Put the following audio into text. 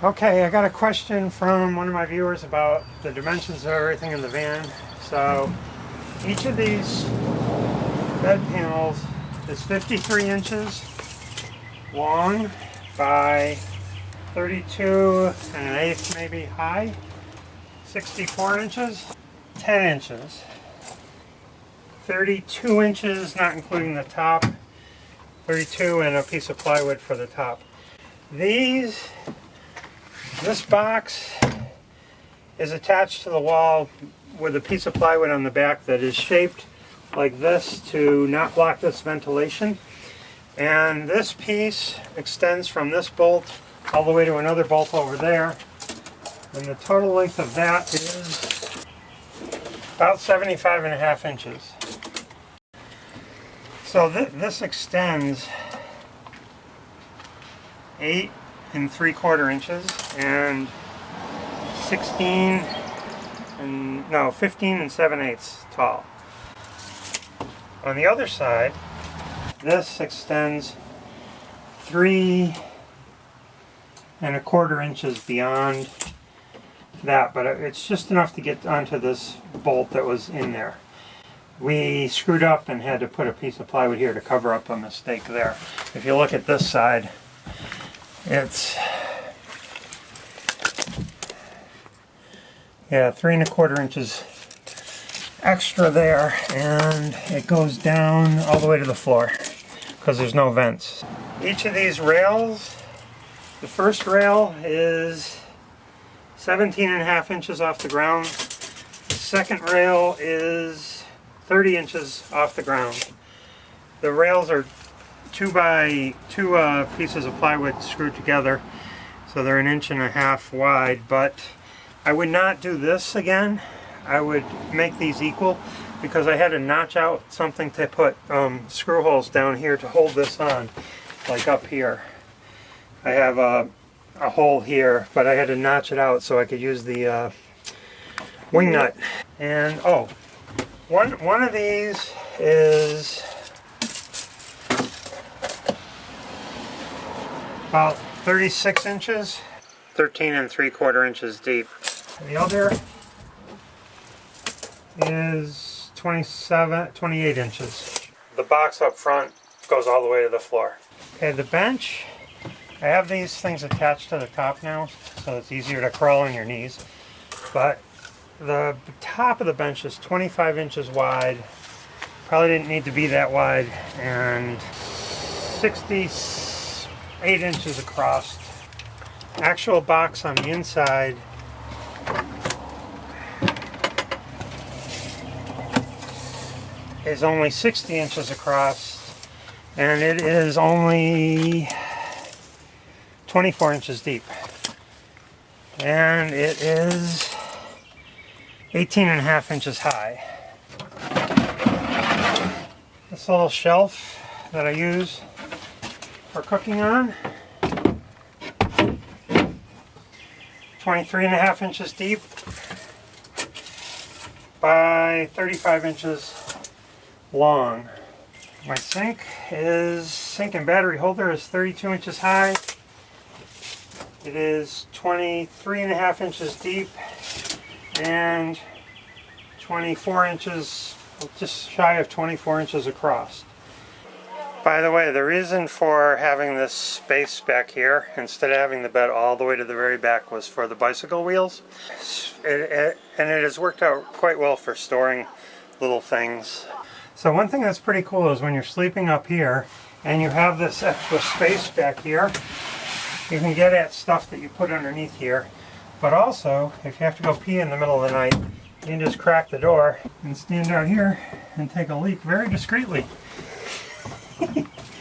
Okay, I got a question from one of my viewers about the dimensions of everything in the van. So each of these bed panels is 53 inches long by 32 and an eighth maybe high, 64 inches, 10 inches, 32 inches not including the top, 32 and a piece of plywood for the top. This box is attached to the wall with a piece of plywood on the back that is shaped like this to not block this ventilation. And this piece extends from this bolt all the way to another bolt over there. And the total length of that is about 75.5 inches. So this extends 8 3/4 inches and 15 and 7/8 tall. On the other side, this extends 3 1/4 inches beyond that, but it's just enough to get onto this bolt that was in there. We screwed up and had to put a piece of plywood here to cover up a mistake there. If you look at this side, it's 3 1/4 inches extra there, and it goes down all the way to the floor because there's no vents. Each of these rails, the first rail is 17.5 inches off the ground. The second rail is 30 inches off the ground. The rails are 2 by 2 pieces of plywood screwed together, so they're 1.5 inches wide, but I would not do this again. I would make these equal because I had to notch out something to put screw holes down here to hold this on, like up here. I have a hole here, but I had to notch it out so I could use the wing nut. And one of these is about 36 inches, 13 3/4 inches deep. The other is 28 inches. The box up front goes all the way to the floor. Okay, the bench, I have these things attached to the top now, so it's easier to crawl on your knees. But the top of the bench is 25 inches wide. Probably didn't need to be that wide, and 68 inches across. Actual box on the inside is only 60 inches across, and it is only 24 inches deep. And it is 18.5 inches high. This little shelf that I use for cooking on, 23.5 inches deep by 35 inches long. My sink and battery holder is 32 inches high. It is 23.5 inches deep and 24 inches, just shy of 24 inches across. By the way, the reason for having this space back here, instead of having the bed all the way to the very back, was for the bicycle wheels. And it has worked out quite well for storing little things. So one thing that's pretty cool is when you're sleeping up here and you have this extra space back here, you can get at stuff that you put underneath here. But also, if you have to go pee in the middle of the night, you can just crack the door and stand out here and take a leak very discreetly.